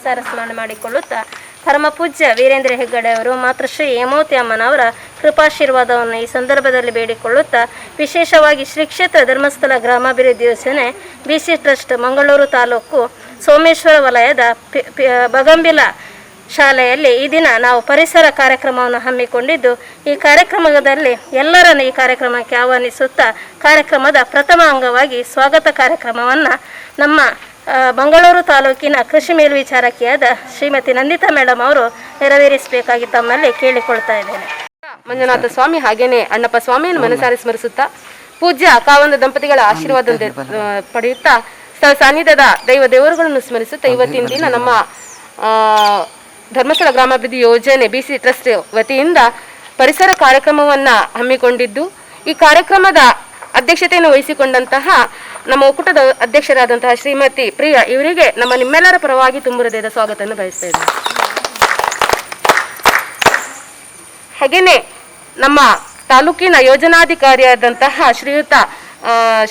ಮನಸಾರ ಸ್ಮರಣೆ ಮಾಡಿಕೊಳ್ಳುತ್ತಾ ಪರಮ ಪೂಜ್ಯ ವೀರೇಂದ್ರ ಹೆಗ್ಗಡೆ ಅವರು ಮಾತೃಶ್ರೀ ಹೇಮಾವತಿ ಅಮ್ಮನವರ ಕೃಪಾಶೀರ್ವಾದವನ್ನು ಈ ಸಂದರ್ಭದಲ್ಲಿ ಬೇಡಿಕೊಳ್ಳುತ್ತಾ ವಿಶೇಷವಾಗಿ ಶ್ರೀ ಕ್ಷೇತ್ರ ಧರ್ಮಸ್ಥಳ ಗ್ರಾಮಾಭಿವೃದ್ಧಿ ಯೋಜನೆ BC ಟ್ರಸ್ಟ್ ಮಂಗಳೂರು ತಾಲೂಕು ಸೋಮೇಶ್ವರ ವಲಯದ ಬಗಂಬಿಲ ಶಾಲೆಯಲ್ಲಿ ಈ ದಿನ ನಾವು ಪರಿಸರ ಕಾರ್ಯಕ್ರಮವನ್ನು ಹಮ್ಮಿಕೊಂಡಿದ್ದು, ಈ ಕಾರ್ಯಕ್ರಮದಲ್ಲಿ ಎಲ್ಲರನ್ನು ಈ ಕಾರ್ಯಕ್ರಮಕ್ಕೆ ಆಹ್ವಾನಿಸುತ್ತಾ ಕಾರ್ಯಕ್ರಮದ ಪ್ರಥಮ ಅಂಗವಾಗಿ ಸ್ವಾಗತ ಕಾರ್ಯಕ್ರಮವನ್ನು ನಮ್ಮ ಮಂಗಳೂರು ತಾಲೂಕಿನ ಕೃಷಿ ಮೇಲ್ವಿಚಾರಕಿಯಾದ ಶ್ರೀಮತಿ ನಂದಿತಾ ಮೇಡಮ್ ಅವರು ನೆರವೇರಿಸಬೇಕಾಗಿ ತಮ್ಮಲ್ಲಿ ಕೇಳಿಕೊಳ್ತಾ ಇದ್ದೇನೆ. ಮಂಜುನಾಥ ಸ್ವಾಮಿ ಹಾಗೇನೆ ಅಣ್ಣಪ್ಪ ಸ್ವಾಮಿಯನ್ನು ಮನಸಾರಿ ಸ್ಮರಿಸುತ್ತಾ ಪೂಜ್ಯ ಕಾವಂದ ದಂಪತಿಗಳ ಆಶೀರ್ವಾದ ಪಡೆಯುತ್ತಾ ಸ್ಥಳ ಸಾನ್ನಿಧ್ಯದ ದೇವರುಗಳನ್ನು ಸ್ಮರಿಸುತ್ತಾ ಇವತ್ತಿನ ದಿನ ನಮ್ಮ ಧರ್ಮಸ್ಥಳ ಗ್ರಾಮಾಭಿವೃದ್ಧಿ ಯೋಜನೆ BC ಟ್ರಸ್ಟ್ ವತಿಯಿಂದ ಪರಿಸರ ಕಾರ್ಯಕ್ರಮವನ್ನು ಹಮ್ಮಿಕೊಂಡಿದ್ದು, ಈ ಕಾರ್ಯಕ್ರಮದ ಅಧ್ಯಕ್ಷತೆಯನ್ನು ವಹಿಸಿಕೊಂಡಂತಹ ನಮ್ಮ ಒಕ್ಕೂಟದ ಅಧ್ಯಕ್ಷರಾದಂತಹ ಶ್ರೀಮತಿ ಪ್ರಿಯಾ ಇವರಿಗೆ ನಿಮ್ಮೆಲ್ಲರ ಪರವಾಗಿ ತುಂಬ ಹೃದಯದ ಸ್ವಾಗತವನ್ನು ಬಯಸ್ತಾ ಇದ್ದೇನೆ. ಹಾಗೆಯೇ ನಮ್ಮ ತಾಲೂಕಿನ ಯೋಜನಾಧಿಕಾರಿಯಾದಂತಹ ಶ್ರೀಯುತ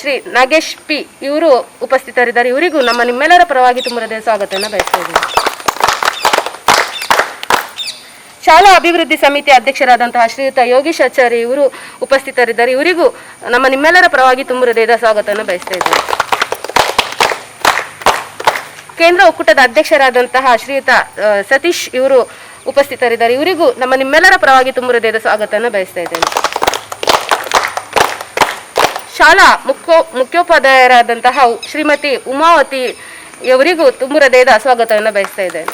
ಶ್ರೀ ನಾಗೇಶ್ ಪಿ ಇವರು ಉಪಸ್ಥಿತರಿದ್ದಾರೆ. ಇವರಿಗೂ ನಿಮ್ಮೆಲ್ಲರ ಪರವಾಗಿ ತುಂಬ ಹೃದಯದ ಸ್ವಾಗತವನ್ನು ಬಯಸ್ತಾ ಇದ್ದೇನೆ. ಶಾಲಾ ಅಭಿವೃದ್ಧಿ ಸಮಿತಿ ಅಧ್ಯಕ್ಷರಾದಂತಹ ಶ್ರೀಯುತ ಯೋಗೀಶ್ ಆಚಾರ್ಯ ಇವರು ಉಪಸ್ಥಿತರಿದ್ದಾರೆ. ಇವರಿಗೂ ನಿಮ್ಮೆಲ್ಲರ ಪರವಾಗಿ ತುಂಬ ಹೃದಯದ ಸ್ವಾಗತವನ್ನು ಬಯಸ್ತಾ ಇದ್ದೇನೆ. ಕೇಂದ್ರ ಒಕ್ಕೂಟದ ಅಧ್ಯಕ್ಷರಾದಂತಹ ಶ್ರೀಯುತ ಸತೀಶ್ ಇವರು ಉಪಸ್ಥಿತರಿದ್ದಾರೆ. ಇವರಿಗೂ ನಿಮ್ಮೆಲ್ಲರ ಪರವಾಗಿ ತುಂಬ ಹೃದಯದ ಸ್ವಾಗತವನ್ನು ಬಯಸ್ತಾ ಇದ್ದೇನೆ. ಶಾಲಾ ಮುಖ್ಯೋಪಾಧ್ಯಾಯರಾದಂತಹ ಶ್ರೀಮತಿ ಉಮಾವತಿ ಇವರಿಗೂ ತುಂಬ ಹೃದಯದ ಸ್ವಾಗತವನ್ನು ಬಯಸ್ತಾ ಇದ್ದೇನೆ.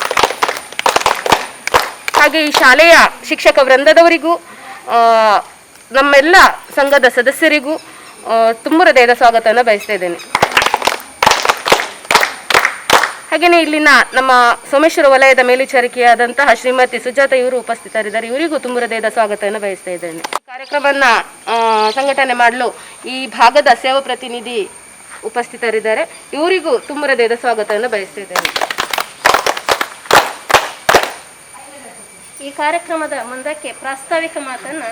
ಹಾಗೆ ಈ ಶಾಲೆಯ ಶಿಕ್ಷಕ ವೃಂದದವರಿಗೂ ನಮ್ಮೆಲ್ಲ ಸಂಘದ ಸದಸ್ಯರಿಗೂ ತುಂಬ ಹೃದಯದ ಸ್ವಾಗತವನ್ನು ಬಯಸ್ತಾ ಇದ್ದೇನೆ. ಹಾಗೆಯೇ ಇಲ್ಲಿನ ನಮ್ಮ ಸೋಮೇಶ್ವರ ವಲಯದ ಮೇಲ್ವಿಚಾರಕಿಯಾದಂತಹ ಶ್ರೀಮತಿ ಸುಜಾತ ಇವರು ಉಪಸ್ಥಿತರಿದ್ದಾರೆ. ಇವರಿಗೂ ತುಂಬ ಹೃದಯದ ಸ್ವಾಗತವನ್ನು ಬಯಸ್ತಾ ಇದ್ದೇನೆ. ಕಾರ್ಯಕ್ರಮವನ್ನು ಸಂಘಟನೆ ಮಾಡಲು ಈ ಭಾಗದ ಸೇವಾ ಪ್ರತಿನಿಧಿ ಉಪಸ್ಥಿತರಿದ್ದಾರೆ. ಇವರಿಗೂ ತುಂಬ ಹೃದಯದ ಸ್ವಾಗತವನ್ನು ಬಯಸ್ತಾ ಇದ್ದೇನೆ. ಈ ಕಾರ್ಯಕ್ರಮದ ಮುಂದಕ್ಕೆ ಪ್ರಾಸ್ತಾವಿಕ ಮಾತನ್ನು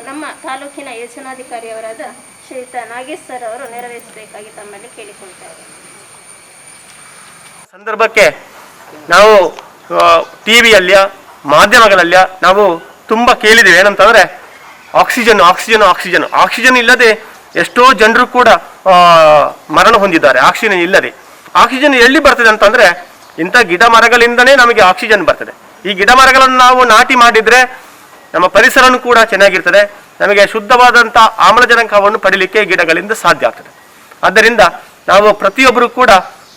ನಮ್ಮ ತಾಲೂಕಿನ ಯೋಜನಾಧಿಕಾರಿಯವರಾದ ಶ್ರೀಯುತ ನಾಗೇಶ್ ಸರ್ ಅವರು ನೆರವೇರಿಸಬೇಕಾಗಿ ತಮ್ಮಲ್ಲಿ ಕೇಳಿಕೊಳ್ತಾ ಇದ್ದಾರೆ. ಸಂದರ್ಭಕ್ಕೆ ನಾವು ಟಿವಿಯಲ್ಲಿಯ ಮಾಧ್ಯಮಗಳಲ್ಲಿಯ ನಾವು ತುಂಬ ಕೇಳಿದ್ದೇವೆ. ಏನಂತಂದರೆ ಆಕ್ಸಿಜನ್ ಇಲ್ಲದೆ ಎಷ್ಟೋ ಜನರು ಕೂಡ ಮರಣ ಹೊಂದಿದ್ದಾರೆ. ಆಕ್ಸಿಜನ್ ಇಲ್ಲದೆ ಆಕ್ಸಿಜನ್ ಎಲ್ಲಿ ಬರ್ತದೆ ಅಂತಂದರೆ ಇಂಥ ಗಿಡ ಮರಗಳಿಂದನೇ ನಮಗೆ ಆಕ್ಸಿಜನ್ ಬರ್ತದೆ. ಈ ಗಿಡ ಮರಗಳನ್ನು ನಾವು ನಾಟಿ ಮಾಡಿದರೆ ನಮ್ಮ ಪರಿಸರನೂ ಕೂಡ ಚೆನ್ನಾಗಿರ್ತದೆ. ನಮಗೆ ಶುದ್ಧವಾದಂಥ ಆಮ್ಲಜನಕವನ್ನು ಪಡೀಲಿಕ್ಕೆ ಗಿಡಗಳಿಂದ ಸಾಧ್ಯ ಆಗ್ತದೆ. ಆದ್ದರಿಂದ ನಾವು ಪ್ರತಿಯೊಬ್ಬರು ಕೂಡ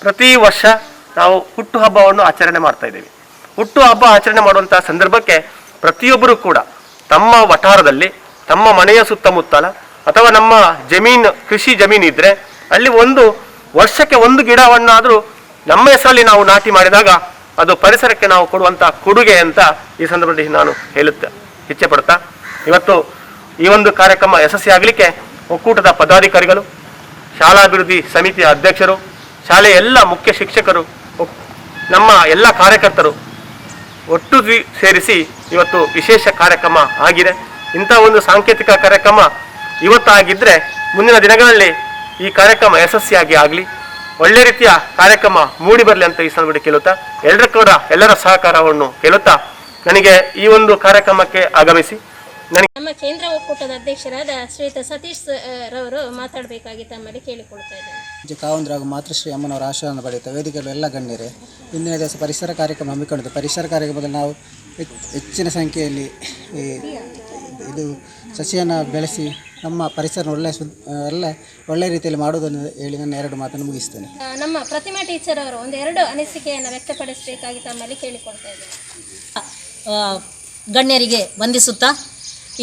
ಪ್ರತಿ ವರ್ಷ ನಾವು ಹುಟ್ಟುಹಬ್ಬವನ್ನು ಆಚರಣೆ ಮಾಡ್ತಾ ಇದ್ದೀವಿ. ಹುಟ್ಟುಹಬ್ಬ ಆಚರಣೆ ಮಾಡುವಂಥ ಸಂದರ್ಭಕ್ಕೆ ಪ್ರತಿಯೊಬ್ಬರು ಕೂಡ ತಮ್ಮ ವಠಾರದಲ್ಲಿ, ತಮ್ಮ ಮನೆಯ ಸುತ್ತಮುತ್ತಲ ಅಥವಾ ನಮ್ಮ ಕೃಷಿ ಜಮೀನು ಇದ್ದರೆ ಅಲ್ಲಿ ವರ್ಷಕ್ಕೆ ಒಂದು ಗಿಡವನ್ನಾದರೂ ನಮ್ಮ ಹೆಸರಲ್ಲಿ ನಾವು ನಾಟಿ ಮಾಡಿದಾಗ ಅದು ಪರಿಸರಕ್ಕೆ ನಾವು ಕೊಡುವಂಥ ಕೊಡುಗೆ ಅಂತ ಈ ಸಂದರ್ಭದಲ್ಲಿ ನಾನು ಇಚ್ಛೆ ಪಡ್ತಾ ಇವತ್ತು ಈ ಒಂದು ಕಾರ್ಯಕ್ರಮ ಯಶಸ್ವಿಯಾಗಲಿಕ್ಕೆ ಒಕ್ಕೂಟದ ಪದಾಧಿಕಾರಿಗಳು, ಶಾಲಾಭಿವೃದ್ಧಿ ಸಮಿತಿಯ ಅಧ್ಯಕ್ಷರು, ಶಾಲೆಯ ಎಲ್ಲ ಮುಖ್ಯ ಶಿಕ್ಷಕರು, ನಮ್ಮ ಎಲ್ಲ ಕಾರ್ಯಕರ್ತರು ಒಟ್ಟು ಸೇರಿಸಿ ಇವತ್ತು ವಿಶೇಷ ಕಾರ್ಯಕ್ರಮ ಆಗಿದೆ. ಇಂಥ ಒಂದು ಸಾಂಕೇತಿಕ ಕಾರ್ಯಕ್ರಮ ಇವತ್ತಾಗಿದ್ದರೆ ಮುಂದಿನ ದಿನಗಳಲ್ಲಿ ಈ ಕಾರ್ಯಕ್ರಮ ಯಶಸ್ವಿಯಾಗಿ ಆಗಲಿ, ಒಳ್ಳೆ ರೀತಿಯ ಕಾರ್ಯಕ್ರಮ ಮೂಡಿ ಬರಲಿ ಅಂತ ಈ ಸಂದರ್ಭದಲ್ಲಿ ಕೇಳುತ್ತಾ ಎಲ್ಲರ ಸಹಕಾರವನ್ನು ಕೇಳುತ್ತಾ ನನಗೆ ಈ ಒಂದು ಕಾರ್ಯಕ್ರಮಕ್ಕೆ ಆಗಮಿಸಿ ನಮ್ಮ ಕೇಂದ್ರ ಒಕ್ಕೂಟದ ಅಧ್ಯಕ್ಷರಾದ ಶ್ರೀಯುತ ಸತೀಶ್ ರವರು ಮಾತಾಡಬೇಕಾಗಿ ತಮ್ಮಲ್ಲಿ ಕೇಳಿಕೊಳ್ತಾ ಇದ್ದೇನೆ. ಕಾವಂದ್ರ ಹಾಗೂ ಮಾತೃಶ್ರೀ ಅಮ್ಮನವರ ಆಶೀರ್ವಾದ ಪಡೆಯುತ್ತಾ ವೇದಿಕೆಗಳು ಎಲ್ಲ ಗಣ್ಯರೇ, ಇಂದಿನ ದಿವಸ ಪರಿಸರ ಕಾರ್ಯಕ್ರಮ ಹಮ್ಮಿಕೊಂಡಿದ್ದು. ಪರಿಸರ ಕಾರ್ಯಕ್ರಮದಲ್ಲಿ ನಾವು ಹೆಚ್ಚಿನ ಸಂಖ್ಯೆಯಲ್ಲಿ ಇದು ಸಸಿಯನ್ನು ಬೆಳೆಸಿ ನಮ್ಮ ಪರಿಸರ ಒಳ್ಳೆ ರೀತಿಯಲ್ಲಿ ಮಾಡುವುದನ್ನು ಹೇಳಿ ನನ್ನ ಎರಡು ಮಾತನ್ನು ಮುಗಿಸ್ತೇನೆ. ನಮ್ಮ ಪ್ರತಿಮಾ ಟೀಚರ್ ಅವರು ಒಂದೆರಡು ಅನಿಸಿಕೆಯನ್ನು ವ್ಯಕ್ತಪಡಿಸಬೇಕಾಗಿ ತಮ್ಮಲ್ಲಿ ಕೇಳಿಕೊಳ್ತಾ ಇದ್ದೇನೆ. ಗಣ್ಯರಿಗೆ ವಂದಿಸುತ್ತಾ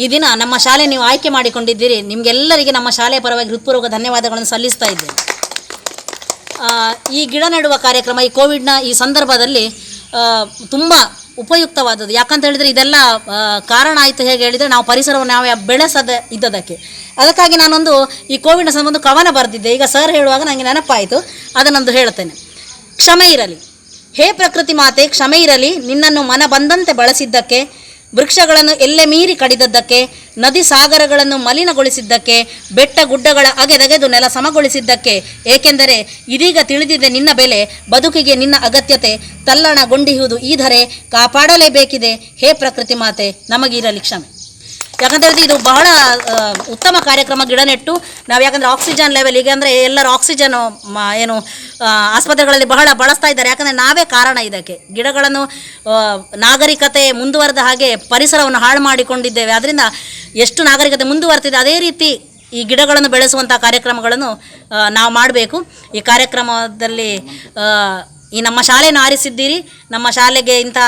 ಈ ದಿನ ನಮ್ಮ ಶಾಲೆ ನೀವು ಆಯ್ಕೆ ಮಾಡಿಕೊಂಡಿದ್ದೀರಿ. ನಿಮಗೆಲ್ಲರಿಗೆ ನಮ್ಮ ಶಾಲೆಯ ಪರವಾಗಿ ಹೃತ್ಪೂರ್ವಕ ಧನ್ಯವಾದಗಳನ್ನು ಸಲ್ಲಿಸ್ತಾ ಇದ್ದೇನೆ. ಈ ಗಿಡ ನೆಡುವ ಕಾರ್ಯಕ್ರಮ ಈ ಕೋವಿಡ್ನ ಈ ಸಂದರ್ಭದಲ್ಲಿ ತುಂಬ ಉಪಯುಕ್ತವಾದದ್ದು. ಯಾಕಂತ ಹೇಳಿದರೆ ಇದೆಲ್ಲ ಕಾರಣ ಆಯಿತು ಹೇಗೆ ಹೇಳಿದರೆ ನಾವು ಪರಿಸರವನ್ನು ನಾವು ಬೆಳೆಸದೆ ಇದ್ದದಕ್ಕೆ. ಅದಕ್ಕಾಗಿ ನಾನೊಂದು ಈ ಕೋವಿಡ್ನ ಸಂಬಂಧ ಕವನ ಬರೆದಿದ್ದೆ. ಈಗ ಸರ್ ಹೇಳುವಾಗ ನನಗೆ ನೆನಪಾಯಿತು, ಅದನ್ನೊಂದು ಹೇಳುತ್ತೇನೆ. ಕ್ಷಮೆ ಇರಲಿ ಹೇ ಪ್ರಕೃತಿ ಮಾತೆ, ಕ್ಷಮೆ ಇರಲಿ ನಿನ್ನನ್ನು ಮನ ಬಂದಂತೆ ಬಳಸಿದ್ದಕ್ಕೆ. ವೃಕ್ಷಗಳನ್ನು ಎಲ್ಲೆ ಮೀರಿ ಕಡಿದದ್ದಕ್ಕೆ, ನದಿ ಸಾಗರಗಳನ್ನು ಮಲಿನಗೊಳಿಸಿದ್ದಕ್ಕೆ, ಬೆಟ್ಟ ಗುಡ್ಡಗಳ ಅಗೆದಗೆದು ನೆಲ ಸಮಗೊಳಿಸಿದ್ದಕ್ಕೆ. ಏಕೆಂದರೆ ಇದೀಗ ತಿಳಿದಿದೆ ನಿನ್ನ ಬೆಲೆ, ಬದುಕಿಗೆ ನಿನ್ನ ಅಗತ್ಯತೆ, ತಲ್ಲಣಗೊಂಡಿಹುದು ಈ ಧರೆ, ಕಾಪಾಡಲೇಬೇಕಿದೆ ಹೇ ಪ್ರಕೃತಿ ಮಾತೆ, ನಮಗಿರಲಿ ಕ್ಷಮೆ. ಯಾಕಂತೇಳಿದ್ರೆ ಇದು ಬಹಳ ಉತ್ತಮ ಕಾರ್ಯಕ್ರಮ. ಗಿಡ ನೆಟ್ಟು ನಾವು ಯಾಕಂದರೆ ಆಕ್ಸಿಜನ್ ಲೆವೆಲ್ ಈಗ ಅಂದರೆ ಎಲ್ಲರೂ ಆಕ್ಸಿಜನ್ ಏನು ಆಸ್ಪತ್ರೆಗಳಲ್ಲಿ ಬಹಳ ಬಳಸ್ತಾ ಇದ್ದಾರೆ. ಯಾಕಂದರೆ ನಾವೇ ಕಾರಣ ಇದಕ್ಕೆ. ಗಿಡಗಳನ್ನು ನಾಗರಿಕತೆ ಮುಂದುವರೆದ ಹಾಗೆ ಪರಿಸರವನ್ನು ಹಾಳು ಮಾಡಿಕೊಂಡಿದ್ದೇವೆ. ಅದರಿಂದ ಎಷ್ಟು ನಾಗರಿಕತೆ ಮುಂದುವರೆದಿದೆ ಅದೇ ರೀತಿ ಈ ಗಿಡಗಳನ್ನು ಬೆಳೆಸುವಂಥ ಕಾರ್ಯಕ್ರಮಗಳನ್ನು ನಾವು ಮಾಡಬೇಕು. ಈ ಕಾರ್ಯಕ್ರಮದಲ್ಲಿ ಈ ನಮ್ಮ ಶಾಲೆಯನ್ನು ಆರಿಸಿದ್ದೀರಿ. ನಮ್ಮ ಶಾಲೆಗೆ ಇಂಥ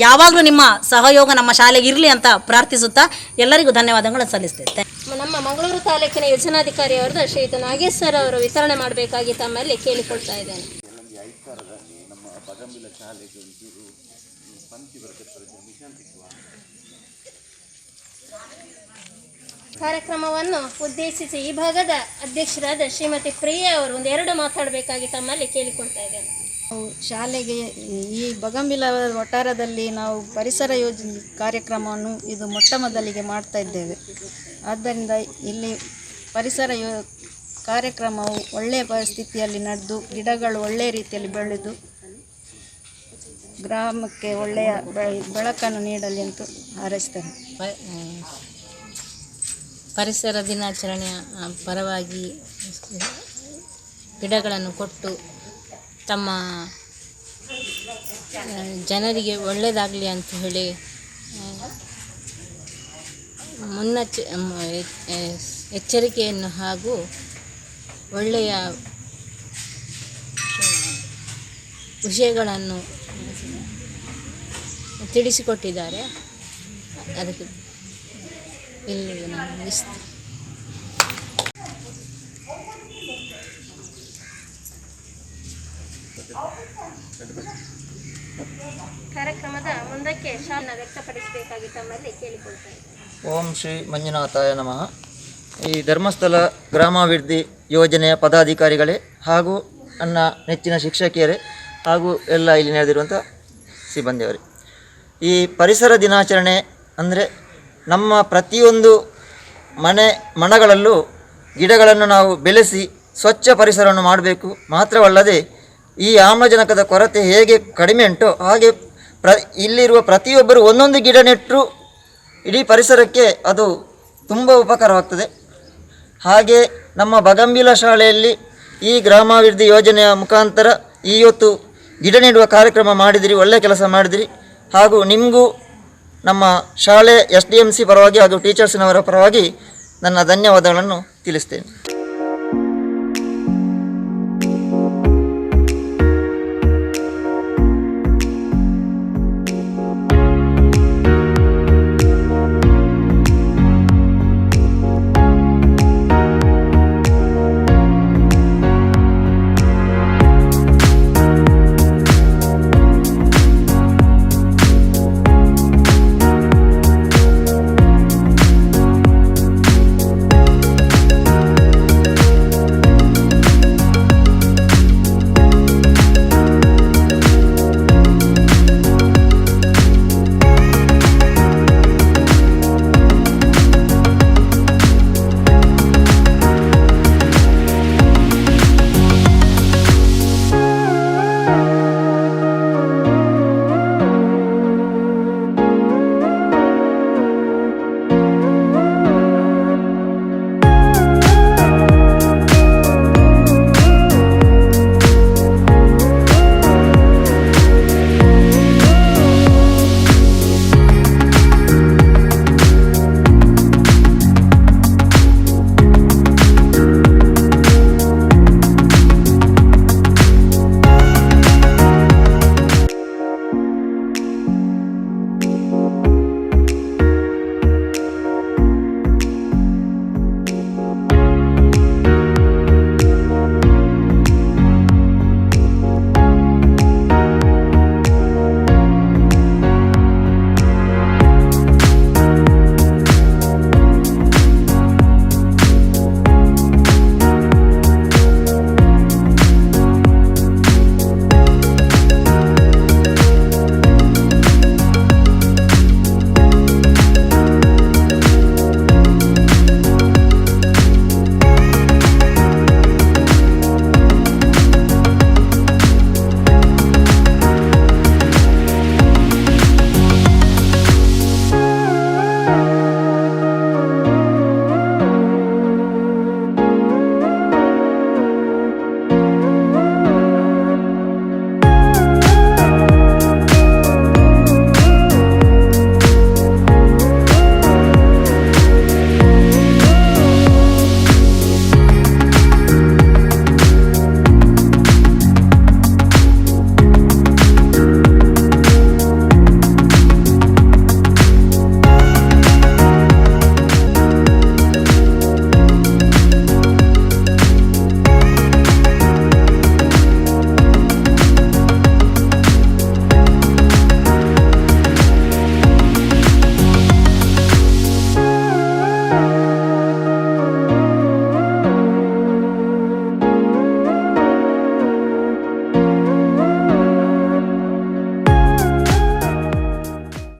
ಯಾವಾಗಲೂ ನಿಮ್ಮ ಸಹಯೋಗ ನಮ್ಮ ಶಾಲೆಗೆ ಇರಲಿ ಅಂತ ಪ್ರಾರ್ಥಿಸುತ್ತಾ ಎಲ್ಲರಿಗೂ ಧನ್ಯವಾದಗಳನ್ನು ಸಲ್ಲಿಸ್ತೇವೆ. ನಮ್ಮ ಮಂಗಳೂರು ತಾಲೂಕಿನ ಯೋಜನಾಧಿಕಾರಿ ಅವರದ ಶ್ರೀಯುತ ನಾಗೇಶ್ ಸರ್ ಅವರು ವಿತರಣೆ ಮಾಡಬೇಕಾಗಿ ತಮ್ಮಲ್ಲಿ ಕೇಳಿಕೊಳ್ತಾ ಇದ್ದೇನೆ. ಕಾರ್ಯಕ್ರಮವನ್ನು ಉದ್ದೇಶಿಸಿ ಈ ಭಾಗದ ಅಧ್ಯಕ್ಷರಾದ ಶ್ರೀಮತಿ ಪ್ರಿಯಾ ಅವರು ಒಂದೆರಡು ಮಾತಾಡಬೇಕಾಗಿ ತಮ್ಮಲ್ಲಿ ಕೇಳಿಕೊಳ್ತಾ ಇದ್ದೇನೆ. ಶಾಲೆಗೆ ಈ ಬಗಂಬಿಲ ವಠಾರದಲ್ಲಿ ನಾವು ಪರಿಸರ ಕಾರ್ಯಕ್ರಮವನ್ನು ಇದು ಮೊಟ್ಟ ಮೊದಲಿಗೆ ಮಾಡ್ತಾ ಇದ್ದೇವೆ. ಆದ್ದರಿಂದ ಇಲ್ಲಿ ಪರಿಸರ ಕಾರ್ಯಕ್ರಮವು ಒಳ್ಳೆಯ ಪರಿಸ್ಥಿತಿಯಲ್ಲಿ ನಡೆದು ಗಿಡಗಳು ಒಳ್ಳೆಯ ರೀತಿಯಲ್ಲಿ ಬೆಳೆದು ಗ್ರಾಮಕ್ಕೆ ಒಳ್ಳೆಯ ಬೆಳಕನ್ನು ನೀಡಲಿ ಅಂತ ಹಾರೈಸ್ತೇನೆ. ಪರಿಸರ ದಿನಾಚರಣೆಯ ಪರವಾಗಿ ಗಿಡಗಳನ್ನು ಕೊಟ್ಟು ತಮ್ಮ ಜನರಿಗೆ ಒಳ್ಳೆಯದಾಗಲಿ ಅಂತ ಹೇಳಿ ಎಚ್ಚರಿಕೆಯನ್ನು ಹಾಗೂ ಒಳ್ಳೆಯ ವಿಷಯಗಳನ್ನು ತಿಳಿಸಿಕೊಟ್ಟಿದ್ದಾರೆ. ಅದಕ್ಕೆ ಇಲ್ಲಿ ನಾನು ಮುಗಿಸ್ತೇನೆ. ಕಾರ್ಯಕ್ರಮದ ಮುಂದಕ್ಕೆ ಶಾಲೆಯನ್ನು ವ್ಯಕ್ತಪಡಿಸಬೇಕಾಗಿ ತಮ್ಮಲ್ಲಿ ಕೇಳಿಕೊಳ್ತಾ ಇದ್ದೇನೆ. ಓಂ ಶ್ರೀ ಮಂಜುನಾಥಾಯ ನಮಃ. ಈ ಧರ್ಮಸ್ಥಳ ಗ್ರಾಮಾಭಿವೃದ್ಧಿ ಯೋಜನೆಯ ಪದಾಧಿಕಾರಿಗಳೇ ಹಾಗೂ ನನ್ನ ನೆಚ್ಚಿನ ಶಿಕ್ಷಕಿಯರೇ ಹಾಗೂ ಎಲ್ಲ ಇಲ್ಲಿ ನಡೆದಿರುವಂಥ ಸಿಬ್ಬಂದಿಯವರೇ, ಈ ಪರಿಸರ ದಿನಾಚರಣೆ ಅಂದರೆ ನಮ್ಮ ಪ್ರತಿಯೊಂದು ಮನಗಳಲ್ಲೂ ಗಿಡಗಳನ್ನು ನಾವು ಬೆಳೆಸಿ ಸ್ವಚ್ಛ ಪರಿಸರವನ್ನು ಮಾಡಬೇಕು. ಮಾತ್ರವಲ್ಲದೆ ಈ ಆಮ್ಲಜನಕದ ಕೊರತೆ ಹೇಗೆ ಕಡಿಮೆ ಉಂಟೋ ಹಾಗೆ ಇಲ್ಲಿರುವ ಪ್ರತಿಯೊಬ್ಬರು ಒಂದೊಂದು ಗಿಡ ನೆಟ್ಟರೂ ಇಡೀ ಪರಿಸರಕ್ಕೆ ಅದು ತುಂಬ ಉಪಕಾರವಾಗ್ತದೆ. ಹಾಗೆ ನಮ್ಮ ಬಗಂಬಿಲ ಶಾಲೆಯಲ್ಲಿ ಈ ಗ್ರಾಮಾಭಿವೃದ್ಧಿ ಯೋಜನೆಯ ಮುಖಾಂತರ ಇವತ್ತು ಗಿಡ ನೆಡುವ ಕಾರ್ಯಕ್ರಮ ಮಾಡಿದಿರಿ, ಒಳ್ಳೆಯ ಕೆಲಸ ಮಾಡಿದಿರಿ. ಹಾಗೂ ನಿಮಗೂ ನಮ್ಮ ಶಾಲೆ SDMC ಪರವಾಗಿ ಹಾಗೂ ಟೀಚರ್ಸ್ನವರ ಪರವಾಗಿ ನನ್ನ ಧನ್ಯವಾದಗಳನ್ನು ತಿಳಿಸ್ತೇನೆ.